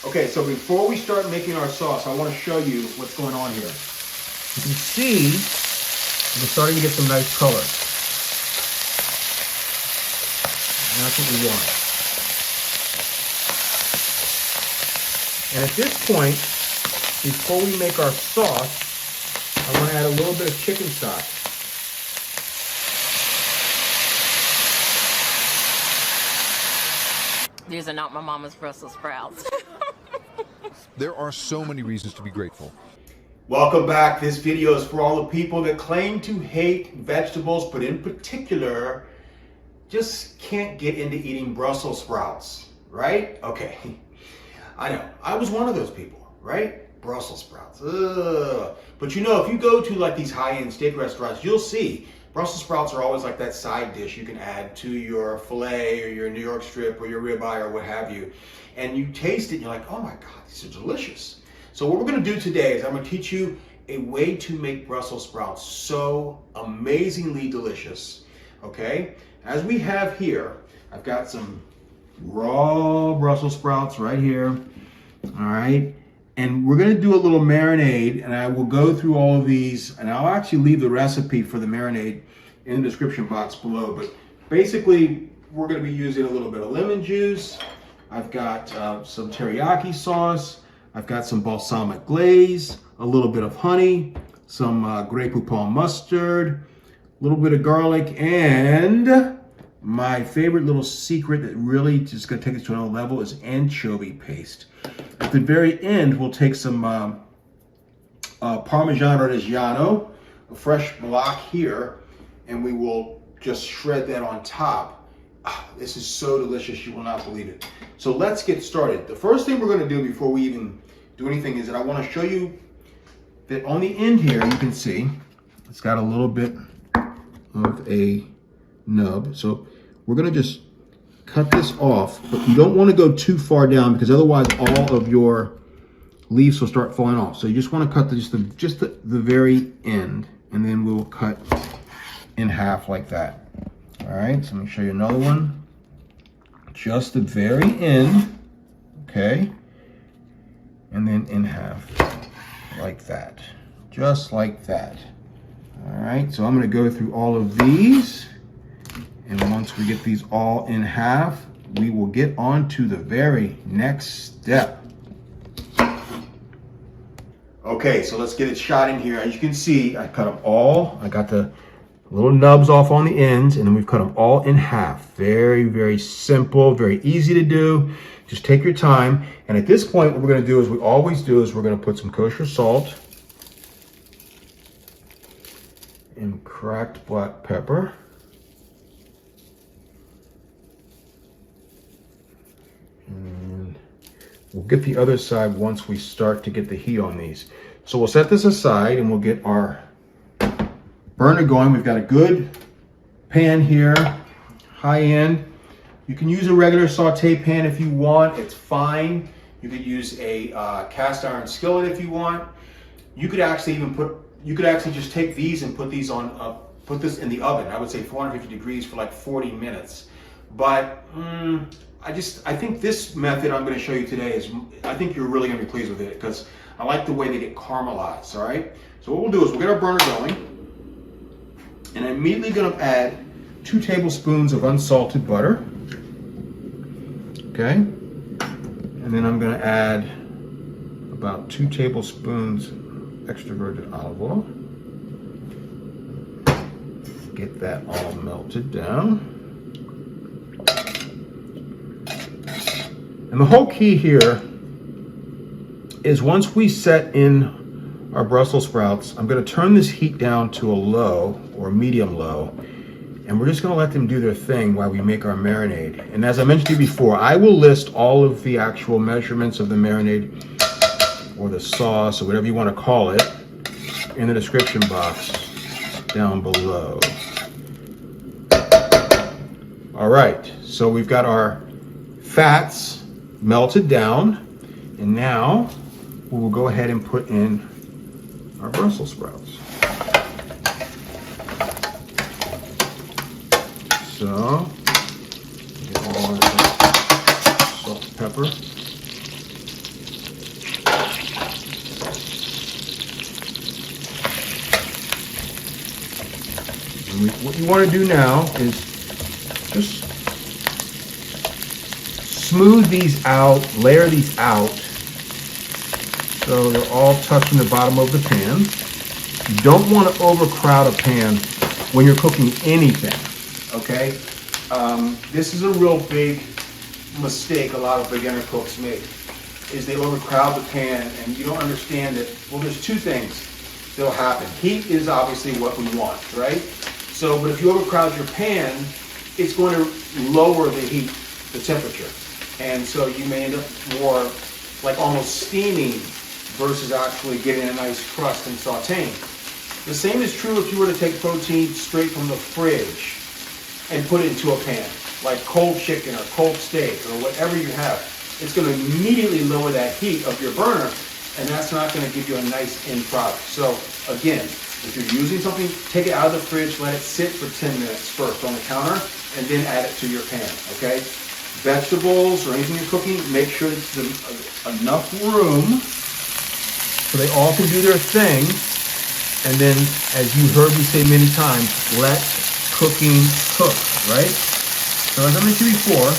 Okay, so before we start making our sauce, I want to show you what's going on here. You can see we're starting to get some nice color. And that's what we want. And at this point, before we make our sauce, I want to add a little bit of chicken stock. These are not my mama's Brussels sprouts. There are so many reasons to be grateful. Welcome back. This video is for all the people that claim to hate vegetables, but in particular, just can't get into eating Brussels sprouts, right? Okay, I know. I was one of those people, right? Brussels sprouts. Ugh. But you know, if you go to like these high-end steak restaurants, you'll see Brussels sprouts are always like that side dish you can add to your filet or your New York strip or your ribeye or what have you. And you taste it and you're like, oh my God, these are delicious. So what we're gonna do today is I'm gonna teach you a way to make Brussels sprouts so amazingly delicious, okay? As we have here, I've got some raw Brussels sprouts right here, all right? And we're gonna do a little marinade, and I will go through all of these, and I'll actually leave the recipe for the marinade in the description box below. But basically, we're gonna be using a little bit of lemon juice. I've got some teriyaki sauce. I've got some balsamic glaze, a little bit of honey, some Grey Poupon mustard, a little bit of garlic, and my favorite little secret that really just gonna take us to another level is anchovy paste. At the very end, we'll take some Parmesan Reggiano, a fresh block here, and we will just shred that on top. This is so delicious, you will not believe it. So let's get started. The first thing we're gonna do before we even do anything is that I wanna show you that on the end here, you can see, it's got a little bit of a nub. So we're gonna just cut this off, but you don't want to go too far down because otherwise all of your leaves will start falling off. So you just want to cut just the very end, and then we'll cut in half like that. All right, so let me show you another one. Just the very end, okay, and then in half like that, just like that. All right, so I'm going to go through all of these. And once we get these all in half, we will get on to the very next step. Okay, so let's get it shot in here. As you can see, I cut them all. I got the little nubs off on the ends, and then we've cut them all in half. Very, very simple, very easy to do. Just take your time. And at this point, what we're gonna do, as we always do, is we're gonna put some kosher salt and cracked black pepper. And we'll get the other side once we start to get the heat on these. So we'll set this aside and we'll get our burner going. We've got a good pan here, high end. You can use a regular saute pan if you want, it's fine. You could use a cast iron skillet if you want. You could actually just take these and put these on, put this in the oven. I would say 450 degrees for like 40 minutes. But I think this method I'm going to show you today is, I think you're really going to be pleased with it because I like the way they get caramelized, all right? So what we'll do is we'll get our burner going, and I'm immediately going to add 2 tablespoons of unsalted butter, okay? And then I'm going to add about 2 tablespoons extra virgin olive oil. Get that all melted down. And the whole key here is once we set in our Brussels sprouts, I'm going to turn this heat down to a low or medium low, and we're just going to let them do their thing while we make our marinade. And as I mentioned to you before, I will list all of the actual measurements of the marinade or the sauce or whatever you want to call it in the description box down below. All right, so we've got our fats melted down, and now we will go ahead and put in our Brussels sprouts. So, get all our salt and pepper. What you want to do now is just smooth these out, layer these out so they're all touching the bottom of the pan. You don't want to overcrowd a pan when you're cooking anything, okay? This is a real big mistake a lot of beginner cooks make, is they overcrowd the pan and you don't understand that, well, there's two things that'll happen. Heat is obviously what we want, right? So, but if you overcrowd your pan, it's going to lower the heat, the temperature. And so you may end up more like almost steaming versus actually getting a nice crust and sauteing. The same is true if you were to take protein straight from the fridge and put it into a pan, like cold chicken or cold steak or whatever you have. It's going to immediately lower that heat of your burner, and that's not going to give you a nice end product. So again, if you're using something, take it out of the fridge, let it sit for 10 minutes first on the counter, and then add it to your pan, okay? Vegetables or anything you're cooking, make sure there's enough room so they all can do their thing. And then, as you heard me say many times, let cooking cook, right? So as I mentioned before,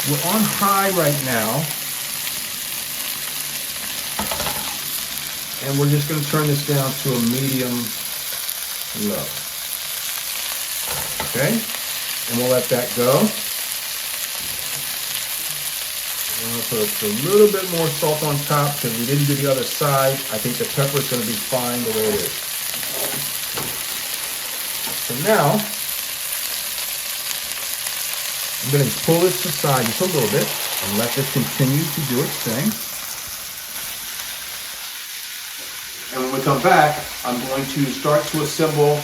we're on high right now. And we're just going to turn this down to a medium low. Okay? And we'll let that go. I'm going to put a little bit more salt on top because we didn't do the other side. I think the pepper is going to be fine the way it is. So now, I'm going to pull this aside just a little bit and let this continue to do its thing. And when we come back, I'm going to start to assemble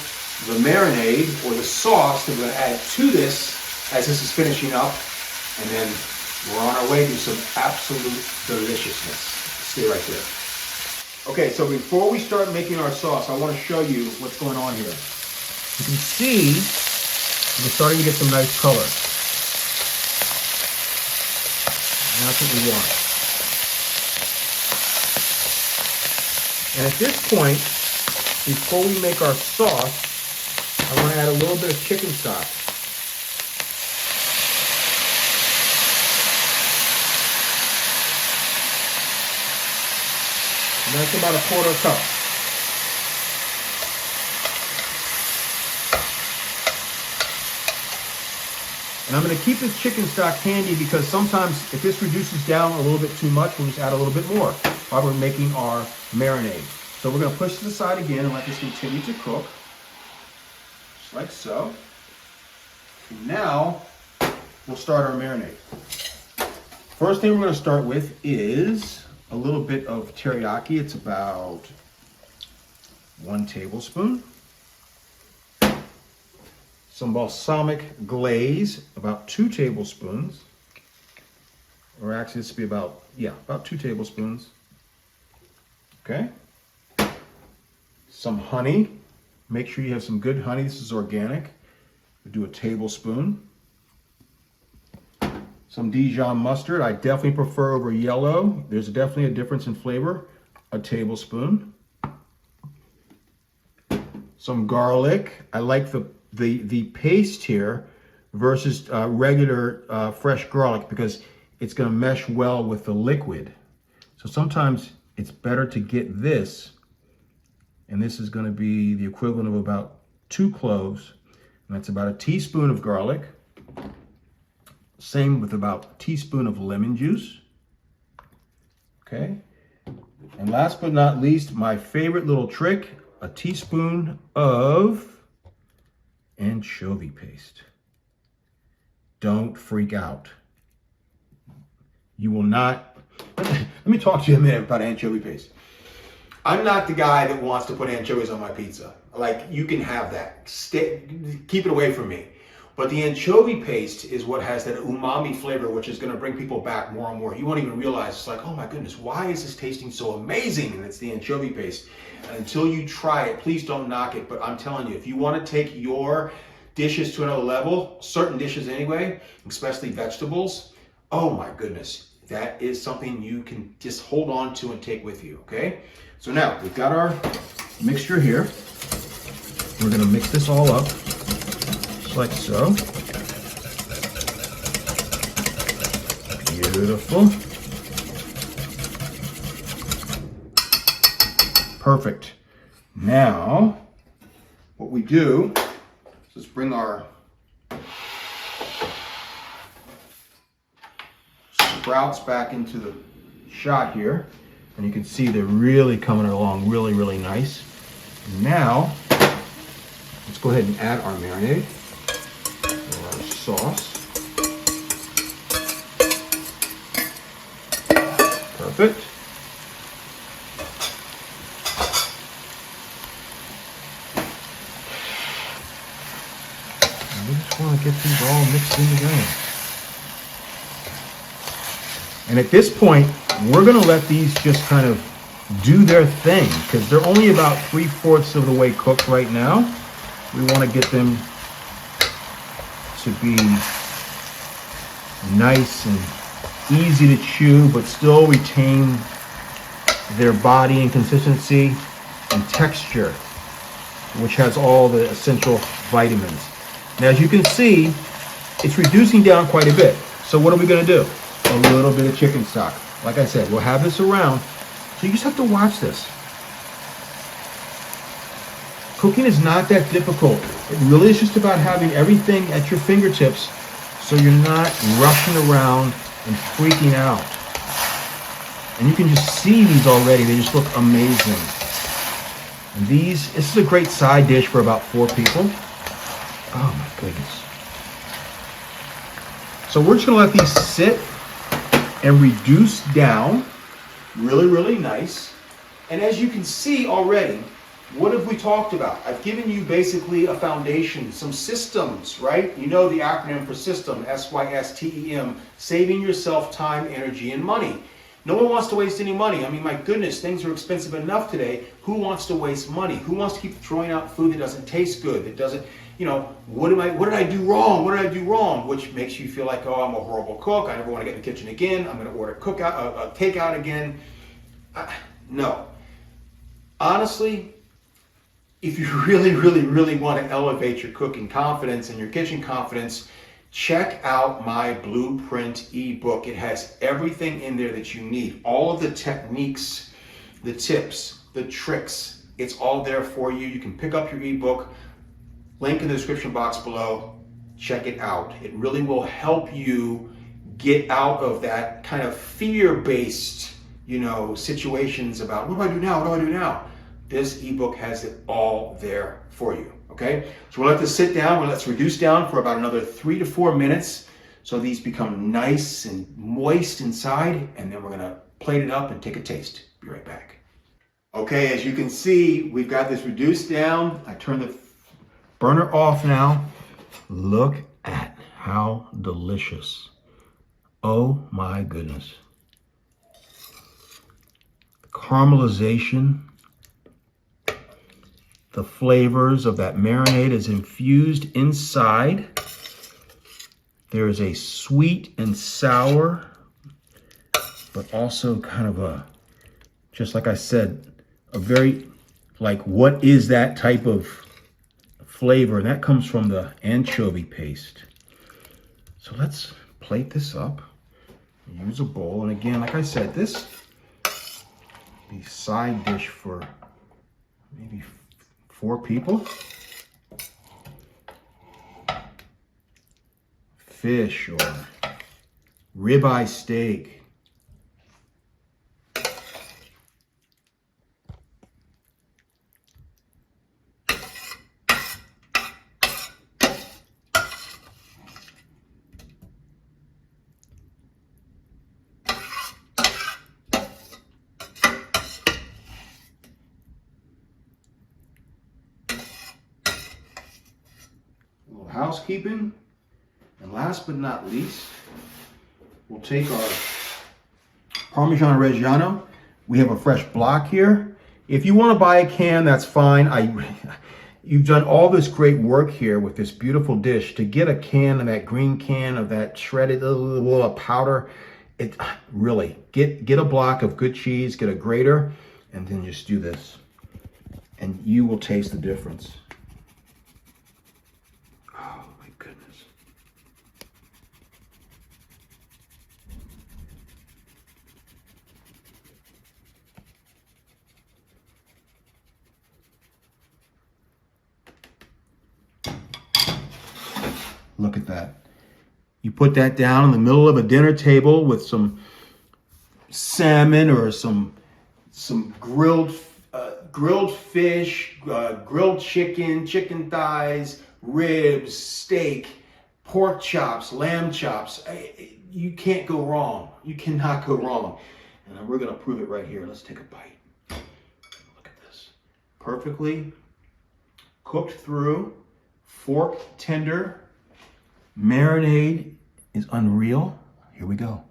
the marinade or the sauce that we're going to add to this as this is finishing up. And then we're on our way to some absolute deliciousness. Stay right there. Okay, so before we start making our sauce, I want to show you what's going on here. You can see we're starting to get some nice color. And that's what we want. And at this point, before we make our sauce, I want to add a little bit of chicken stock. And that's about a quarter cup. And I'm going to keep this chicken stock handy because sometimes if this reduces down a little bit too much, we'll just add a little bit more while we're making our marinade. So we're going to push this aside again and let this continue to cook, just like so. And now we'll start our marinade. First thing we're going to start with is a little bit of teriyaki. It's about 1 tablespoon. Some balsamic glaze, about 2 tablespoons. Or actually this would be about 2 tablespoons. Okay. Some honey. Make sure you have some good honey. This is organic. We'll do a tablespoon. Some Dijon mustard. I definitely prefer over yellow. There's definitely a difference in flavor. A tablespoon. Some garlic. I like the paste here versus regular fresh garlic because it's going to mesh well with the liquid. So sometimes it's better to get this, and this is going to be the equivalent of about 2 cloves, and that's about a teaspoon of garlic. Same with about a teaspoon of lemon juice. Okay. And last but not least, my favorite little trick, a teaspoon of anchovy paste. Don't freak out. You will not. Let me talk to you a minute about anchovy paste. I'm not the guy that wants to put anchovies on my pizza. Like, you can have that. Keep it away from me. But the anchovy paste is what has that umami flavor, which is going to bring people back more and more. You won't even realize, it's like, oh my goodness, why is this tasting so amazing? And it's the anchovy paste. And until you try it, please don't knock it. But I'm telling you, if you want to take your dishes to another level, certain dishes anyway, especially vegetables, oh my goodness, that is something you can just hold on to and take with you, okay? So now, we've got our mixture here. We're going to mix this all up. like so. Beautiful. Perfect. Now, what we do is bring our sprouts back into the shot here. And you can see they're really coming along really, really nice. Now, let's go ahead and add our marinade or our sauce. Perfect. And we just want to get these all mixed in together. And at this point, we're going to let these just kind of do their thing because they're only about 3/4 of the way cooked right now. We want to get them to be nice and easy to chew, but still retain their body and consistency and texture, which has all the essential vitamins. Now, as you can see, it's reducing down quite a bit. So what are we going to do? A little bit of chicken stock. Like I said, we'll have this around, so you just have to watch this. Cooking is not that difficult. It really is just about having everything at your fingertips so you're not rushing around and freaking out. And you can just see these already. They just look amazing. And this is a great side dish for about 4 people. Oh my goodness. So we're just gonna let these sit and reduce down really, really nice. And as you can see already, what have we talked about? I've given you basically a foundation, some systems, right? You know the acronym for system, SYSTEM, saving yourself time, energy, and money. No one wants to waste any money. I mean, my goodness, things are expensive enough today. Who wants to waste money? Who wants to keep throwing out food that doesn't taste good, that doesn't, you know, what did I do wrong? What did I do wrong? Which makes you feel like, oh, I'm a horrible cook. I never want to get in the kitchen again. I'm going to order takeout again. No. Honestly, if you really, really, really want to elevate your cooking confidence and your kitchen confidence, check out my Blueprint ebook. It has everything in there that you need. All of the techniques, the tips, the tricks, it's all there for you. You can pick up your ebook. Link in the description box below. Check it out. It really will help you get out of that kind of fear-based, situations about what do I do now? What do I do now? This ebook has it all there for you. Okay? So we'll let this sit down. Let's reduce down for about another 3 to 4 minutes so these become nice and moist inside, and then we're gonna plate it up and take a taste. Be right back. Okay, as you can see, we've got this reduced down. I turn the burner off now. Look at how delicious. Oh my goodness. The caramelization, the flavors of that marinade is infused inside. There is a sweet and sour, but also kind of a, just like I said, a very, like, what is that type of flavor? And that comes from the anchovy paste. So let's plate this up. Use a bowl. And again, like I said, this be side dish for maybe 4 people. Fish or ribeye steak. Housekeeping, and last but not least, we'll take our Parmesan Reggiano. We have a fresh block here. If you want to buy a can, that's fine. You've done all this great work here with this beautiful dish to get a can of that green can of that shredded little powder. It really get a block of good cheese, get a grater, and then just do this, and you will taste the difference. Look at that. You put that down in the middle of a dinner table with some salmon or some grilled fish, grilled chicken thighs, ribs, steak, pork chops, lamb chops. You can't go wrong. You cannot go wrong. And we're going to prove it right here. Let's take a bite. Look at this. Perfectly cooked through, fork tender. Marinade is unreal. Here we go.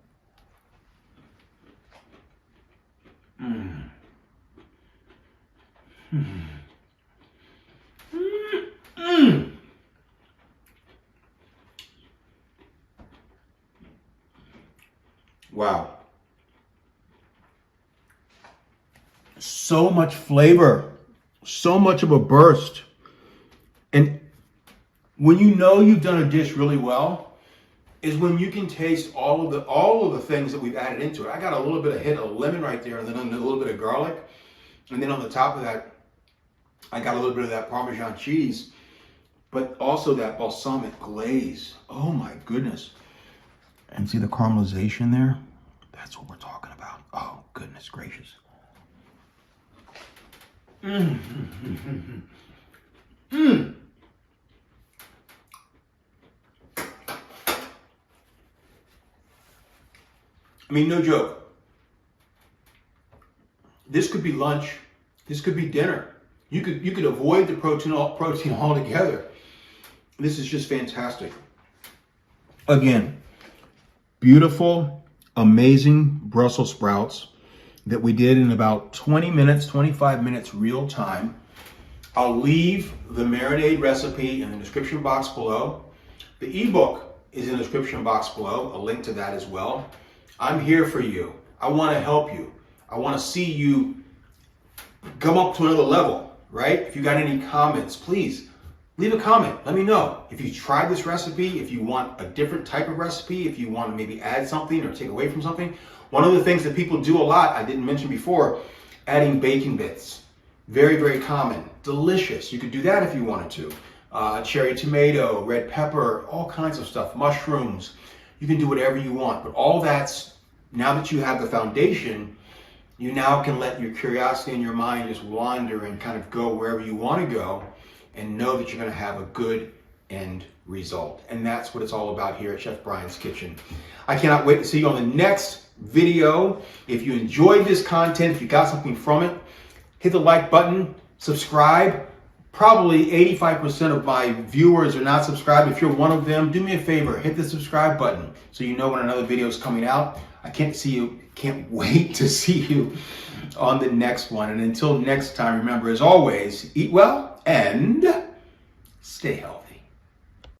Wow. So much flavor, so much of a burst. And when you know you've done a dish really well is when you can taste all of the things that we've added into it. I got a little bit of hit of lemon right there, and then a little bit of garlic. And then on the top of that, I got a little bit of that Parmesan cheese, but also that balsamic glaze. Oh my goodness. And see the caramelization there? That's what we're talking about. Oh, goodness gracious. I mean, no joke. This could be lunch. This could be dinner. You could avoid the protein altogether. This is just fantastic. Again, beautiful, amazing Brussels sprouts that we did in about 20 minutes, 25 minutes real time. I'll leave the marinade recipe in the description box below. The ebook is in the description box below, a link to that as well. I'm here for you. I want to help you. I want to see you come up to another level, right? If you got any comments, please leave a comment. Let me know. If you tried this recipe, if you want a different type of recipe, if you want to maybe add something or take away from something. One of the things that people do a lot, I didn't mention before, adding bacon bits. Very, very common. Delicious. You could do that if you wanted to. Cherry tomato, red pepper, all kinds of stuff. Mushrooms. You can do whatever you want. But all that's, now that you have the foundation, you now can let your curiosity and your mind just wander and kind of go wherever you want to go and know that you're going to have a good end result. And that's what it's all about here at Chef Brian's Kitchen. I cannot wait to see you on the next video. If you enjoyed this content, if you got something from it, hit the like button, subscribe. Probably 85% of my viewers are not subscribed. If you're one of them, do me a favor, hit the subscribe button so you know when another video is coming out. I can't wait to see you on the next one. And until next time, remember, as always, eat well and stay healthy.